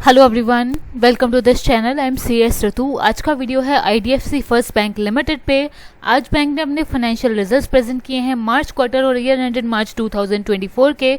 Hello everyone, welcome to this channel. I am CS Ritu. आज का video है IDFC first bank limited पे। आज बैंक ने अपने फाइनेंशियल रिजल्ट्स प्रेजेंट किए हैं मार्च क्वार्टर और ईयर एंडेड मार्च 2024 के।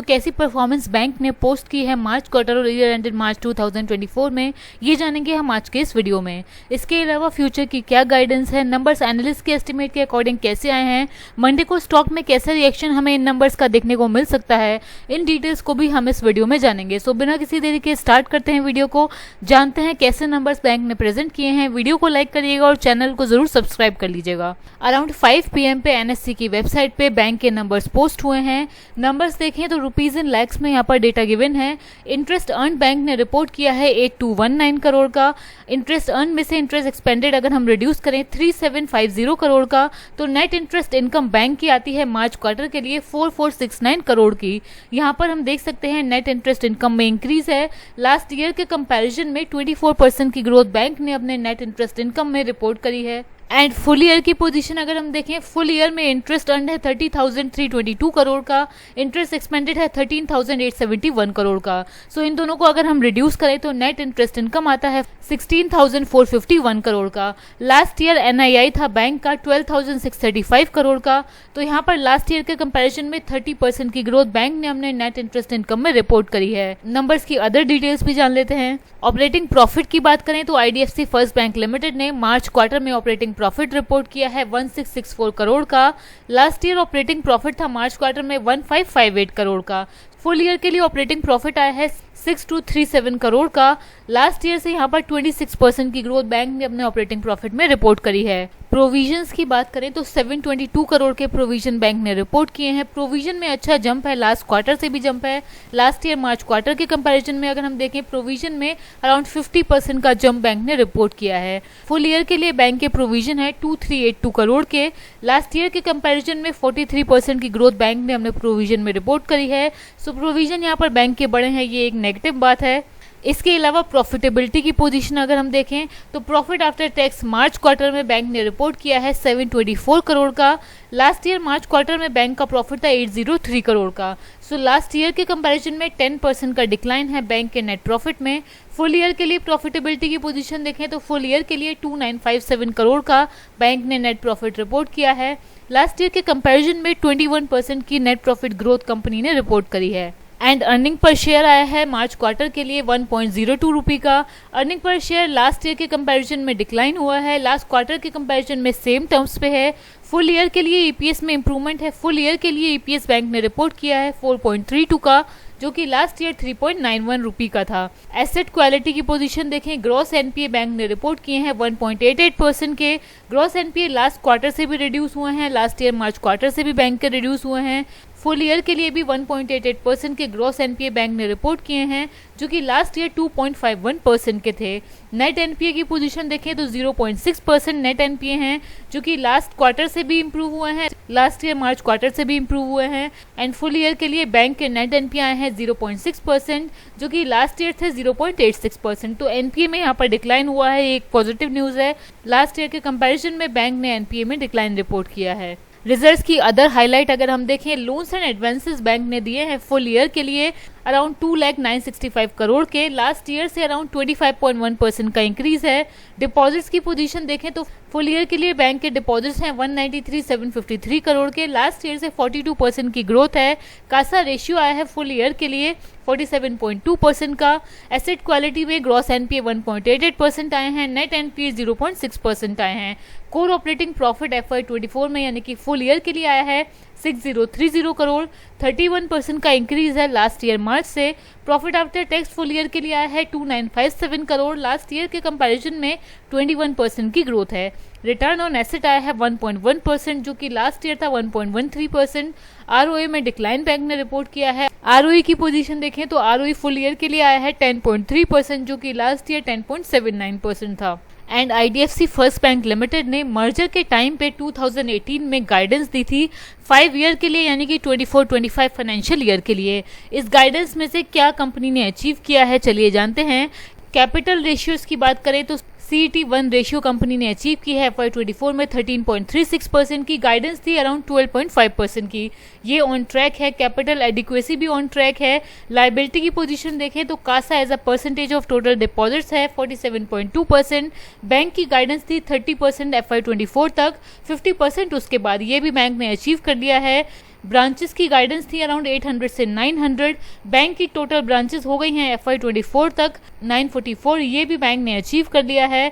कैसी परफॉर्मेंस बैंक ने पोस्ट की है मार्च क्वार्टर और ईयर एंडेड मार्च 2024 में, ये जानेंगे हम आज के इस वीडियो में। इसके अलावा फ्यूचर की क्या गाइडेंस है, नंबर्स एनालिस्ट के एस्टिमेट के अकॉर्डिंग कैसे आए हैं, मंडे को स्टॉक में कैसा रिएक्शन हमें इन नंबर्स का देखने को मिल सकता है, इन डिटेल्स को भी हम इस वीडियो में जानेंगे। बिना किसी देरी के स्टार्ट करते हैं वीडियो को, जानते हैं कैसे नंबर्स बैंक ने प्रेजेंट किए हैं। वीडियो को लाइक करिएगा और चैनल को जरूर सब्सक्राइब कर लीजिएगा। अराउंड 5 PM पे NSE की वेबसाइट पे बैंक के नंबर्स पोस्ट हुए हैं। नंबर्स देखें तो रुपीज इन लैक्स में यहाँ पर डेटा गिवन है। इंटरेस्ट अर्न बैंक ने रिपोर्ट किया है 8219 करोड़ का। इंटरेस्ट अर्न में से इंटरेस्ट एक्सपेंडेड अगर हम रिड्यूस करें 3750 करोड़ का, तो नेट इंटरेस्ट इनकम बैंक की आती है मार्च क्वार्टर के लिए 4469 करोड़ की। यहाँ पर हम देख सकते हैं नेट इंटरेस्ट इनकम में इंक्रीज है। लास्ट ईयर के कंपैरिजन में 24% की ग्रोथ बैंक ने अपने नेट इंटरेस्ट इनकम में रिपोर्ट करी है। एंड फुल ईयर की पोजीशन अगर हम देखें, फुल ईयर में इंटरेस्ट अर्न है 30,322 करोड़ का, इंटरेस्ट एक्सपेंडेड है 13,871 करोड़ का। इन दोनों को अगर हम रिड्यूस करें तो नेट इंटरेस्ट इनकम आता है 16,451 करोड़ का। लास्ट ईयर NII था बैंक का 12,635 करोड़ का। तो यहाँ पर लास्ट ईयर के कंपैरिजन में 30% की ग्रोथ बैंक ने अपने नेट इंटरेस्ट इनकम में रिपोर्ट करी है। नंबर्स की अदर डिटेल्स भी जान लेते हैं। ऑपरेटिंग प्रॉफिट की बात करें तो IDFC फर्स्ट बैंक लिमिटेड ने मार्च क्वार्टर में ऑपरेटिंग प्रॉफिट रिपोर्ट किया है 1664 करोड़ का। लास्ट ईयर ऑपरेटिंग प्रॉफिट था मार्च क्वार्टर में 1558 करोड़ का। फुल ईयर के लिए ऑपरेटिंग प्रॉफिट आया है 6237 करोड़ का। लास्ट ईयर से यहाँ पर 26% की ग्रोथ बैंक ने अपने ऑपरेटिंग प्रॉफिट में रिपोर्ट करी है। प्रोविजंस की बात करें तो 722 करोड़ के प्रोविजन बैंक ने रिपोर्ट किए हैं। प्रोविजन में अच्छा जंप है, लास्ट क्वार्टर से भी जंप है। लास्ट ईयर मार्च क्वार्टर के कंपैरिजन में अगर हम देखें, प्रोविजन में अराउंड 50% का जंप बैंक ने रिपोर्ट किया है। फुल ईयर के लिए बैंक के प्रोविजन है 2382 करोड़ के। लास्ट ईयर के कंपैरिजन में 43% की ग्रोथ बैंक ने अपने प्रोविजन में रिपोर्ट करी है। प्रोविजन यहाँ पर बैंक के बड़े हैं, ये एक नेगेटिव बात है। इसके अलावा प्रॉफिटेबिलिटी की पोजीशन अगर हम देखें तो प्रॉफिट आफ्टर टैक्स मार्च क्वार्टर में बैंक ने रिपोर्ट किया है 724 करोड़ का। लास्ट ईयर मार्च क्वार्टर में बैंक का प्रॉफिट था 803 करोड़ का। लास्ट ईयर के कंपैरिजन में 10% का डिक्लाइन है बैंक के नेट प्रॉफिट में। फुल ईयर के लिए प्रॉफिटेबिलिटी की पोजीशन देखें तो फुल ईयर के लिए 2957 करोड़ का बैंक ने नेट प्रॉफिट रिपोर्ट किया है। लास्ट ईयर के कंपैरिजन में 21% की नेट प्रॉफिट ग्रोथ कंपनी ने रिपोर्ट करी है। एंड अर्निंग पर शेयर आया है मार्च क्वार्टर के लिए 1.02 रुपये का। Earning per share last year के कंपैरिजन में डिक्लाइन हुआ है, लास्ट क्वार्टर के कंपैरिजन में सेम टर्म्स पे है। फुल ईयर के लिए EPS में इंप्रूवमेंट है। फुल ईयर के लिए EPS बैंक ने रिपोर्ट किया है 4.32 का, जो कि लास्ट ईयर 3.91 रुपये का था। एसेट क्वालिटी की पोजीशन देखें, ग्रॉस NPA बैंक ने रिपोर्ट किए हैं 1.88% के। ग्रॉस NPA लास्ट क्वार्टर से भी रिड्यूस हुए हैं, लास्ट ईयर मार्च क्वार्टर से भी बैंक के रिड्यूस हुए हैं। फुल ईयर के लिए भी 1.88% के ग्रॉस NPA बैंक ने रिपोर्ट किए हैं, जो कि लास्ट ईयर 2.51% के थे। नेट NPA की पोजीशन देखें तो 0.6% नेट NPA हैं, जो कि लास्ट क्वार्टर से भी इंप्रूव हुए हैं, लास्ट ईयर मार्च क्वार्टर से भी इंप्रूव हुए हैं। एंड फुल ईयर के लिए बैंक के नेट NPA आए हैं 0.6%, जो कि लास्ट ईयर थे 0.86%। तो NPA में यहाँ पर डिक्लाइन हुआ है, एक पॉजिटिव न्यूज़ है। लास्ट ईयर के कंपैरिजन में बैंक ने NPA में डिक्लाइन रिपोर्ट किया है। रिजल्ट्स की अदर हाईलाइट अगर हम देखें, लोन्स एंड एडवांसेस बैंक ने दिए हैं फुल ईयर के लिए अराउंड 2,0965 करोड़ के। लास्ट ईयर से अराउंड 25.1% का इंक्रीज है। डिपॉजिट्स की पोजीशन देखें तो फुल ईयर के लिए बैंक के डिपॉजिट्स हैं 193,753 करोड़ के। लास्ट ईयर से 42% की ग्रोथ है। कासा रेशियो आया है फुल ईयर के लिए 47.2% का। एसेट क्वालिटी में ग्रॉस NPA 1.88% आए हैं, नेट NPA 0.6% आए हैं। कोर ऑपरेटिंग प्रॉफिट FY24 में यानी कि फुल ईयर के लिए आया है 6030 करोड़, 31% का इंक्रीज है लास्ट ईयर मार्च से। Profit after tax full year के लिए आया है 2957 करोड़, लास्ट ईयर के कंपैरिजन में 21% की ग्रोथ है। रिटर्न ऑन एसेट आया है 1.1%, जो कि लास्ट ईयर था 1.13%। ROA में डिक्लाइन बैंक ने रिपोर्ट किया है। ROE की पोजीशन देखें तो ROE फुल ईयर के लिए आया है 10.3%, जो कि लास्ट ईयर 10.79% था। And IDFC first bank limited ने मर्जर के टाइम पे 2018 में गाइडेंस दी थी 5 ईयर के लिए, यानी कि 24-25 फाइनेंशियल ईयर के लिए। इस गाइडेंस में से क्या कंपनी ने अचीव किया है, चलिए जानते हैं। कैपिटल रेशियोज की बात करें तो CET1 रेशियो कंपनी ने अचीव की है FY24 में 13.36% की, गाइडेंस थी अराउंड 12.5% की। ये ऑन ट्रैक है। कैपिटल एडिक्वेसी भी ऑन ट्रैक है। लायबिलिटी की पोजीशन देखें तो CASA as a percentage of total deposits है 47.2%। बैंक की गाइडेंस थी 30% FY24 तक, 50% उसके बाद, ये भी बैंक ने अचीव कर लिया है। ब्रांचेस की गाइडेंस थी अराउंड 800 से 900। बैंक की टोटल ब्रांचेस हो गई हैं FY24 तक 944, ये भी बैंक ने अचीव कर लिया है।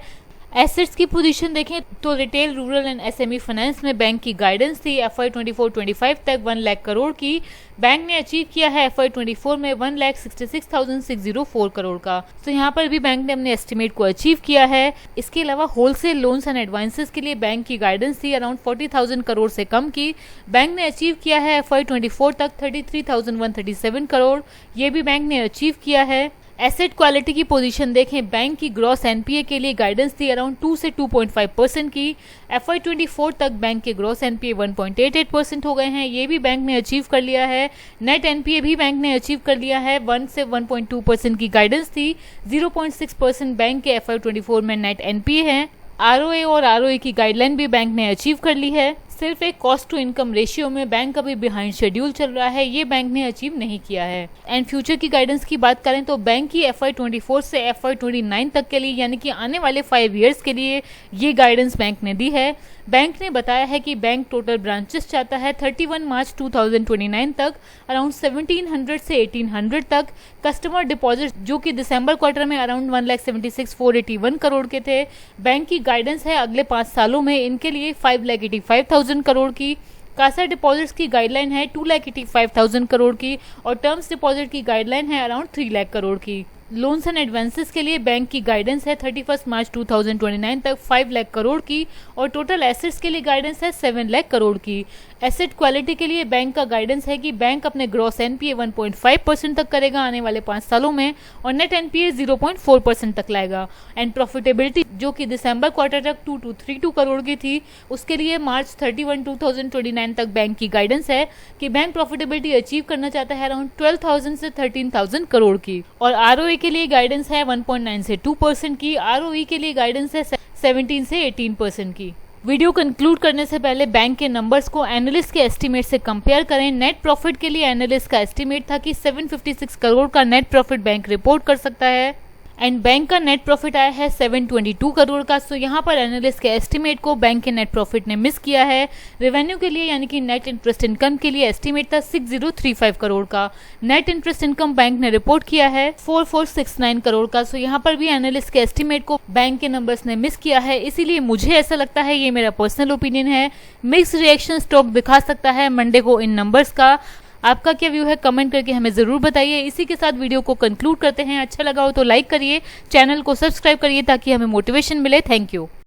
एसेट्स की पोजीशन देखें तो retail, rural and SME finance में बैंक की गाइडेंस थी FY24-25 तक 1 लाख करोड़ की। बैंक ने अचीव किया है FY24 में 1,66,604 करोड़ का। तो यहाँ पर भी बैंक ने अपने एस्टिमेट को अचीव किया है। इसके अलावा होलसेल लोन्स एंड एडवांसेस के लिए बैंक की गाइडेंस थी अराउंड 40,000 करोड़ से कम की। बैंक ने अचीव किया है FY24 तक 33,137 करोड़, ये भी बैंक ने अचीव किया है। एसेट क्वालिटी की पोजीशन देखें, बैंक की ग्रॉस NPA के लिए गाइडेंस थी अराउंड 2 से 2.5% की। FY24 तक बैंक के ग्रॉस NPA 1.88% हो गए हैं, ये भी बैंक ने अचीव कर लिया है। नेट NPA भी बैंक ने अचीव कर लिया है। 1 से 1.2% की गाइडेंस थी। 0.6% बैंक के FY24 में नेट NPA है। ROA और ROE की गाइडलाइन भी बैंक ने अचीव कर ली है। सिर्फ एक कॉस्ट टू इनकम रेशियो में बैंक अभी बिहाइंड शेड्यूल चल रहा है, ये बैंक ने अचीव नहीं किया है। एंड फ्यूचर की गाइडेंस की बात करें तो बैंक की FY24 से FY29 तक के लिए, यानी कि आने वाले 5 इयर्स के लिए ये गाइडेंस बैंक ने दी है। बैंक ने बताया है कि बैंक टोटल ब्रांचेस चाहता है 31 मार्च 2029 तक अराउंड 1700 से 1800 तक। कस्टमर डिपॉजिट जो कि दिसंबर क्वार्टर में अराउंड 1,76,481 करोड़ के थे। बैंक की गाइडेंस है अगले 5 सालों में इनके लिए 5,85,000 करोड़ की। कासा डिपॉजिट्स की गाइडलाइन है 2,85,000 करोड़ की और टर्म्स डिपॉजिट की गाइडलाइन है अराउंड 3 लाख करोड़ की। लोन्स एंड एडवांसेस के लिए बैंक की गाइडेंस है 31 मार्च 2029 तक 5 लाख करोड़ की और टोटल एसेट्स के लिए गाइडेंस है 7 लाख करोड़ की। एसेट क्वालिटी के लिए बैंक का गाइडेंस है कि बैंक अपने ग्रॉस NPA 1.5% तक करेगा आने वाले 5 सालों में और नेट NPA 0.4% तक लाएगा। एंड प्रॉफिटेबिलिटी जो कि दिसंबर क्वार्टर तक 2232 करोड़ की थी, उसके लिए मार्च 31, 2029 तक बैंक की गाइडेंस है कि बैंक प्रॉफिटेबिलिटी अचीव करना चाहता है अराउंड 12,000 से 13,000 करोड़ की। और ROA के लिए गाइडेंस है 1.9 से 2% की। ROE के लिए गाइडेंस है 17 से 18% की। वीडियो कंक्लूड करने से पहले बैंक के नंबर्स को एनालिस्ट के एस्टीमेट से कंपेयर करें। नेट प्रॉफिट के लिए एनालिस्ट का एस्टीमेट था कि 756 करोड़ का नेट प्रॉफिट बैंक रिपोर्ट कर सकता है एंड बैंक का नेट प्रॉफिट आया है 722 करोड़ का। सो यहाँ पर एनालिस्ट के एस्टीमेट को बैंक के नेट प्रॉफिट ने मिस किया है। रेवेन्यू के लिए यानी कि नेट इंटरेस्ट इनकम के लिए एस्टीमेट था 6035 करोड़ का। नेट इंटरेस्ट इनकम बैंक ने रिपोर्ट किया है 4469 करोड़ का। सो यहाँ पर भी एनालिस्ट के एस्टीमेट को बैंक के नंबर्स ने मिस किया है, इसीलिए मुझे ऐसा लगता है, ये मेरा पर्सनल ओपिनियन है, मिक्स रिएक्शन स्टॉक दिखा सकता है मंडे को इन नंबर्स का। आपका क्या व्यू है कमेंट करके हमें ज़रूर बताइए। इसी के साथ वीडियो को कंक्लूड करते हैं। अच्छा लगा हो तो लाइक करिए, चैनल को सब्सक्राइब करिए ताकि हमें मोटिवेशन मिले। Thank you.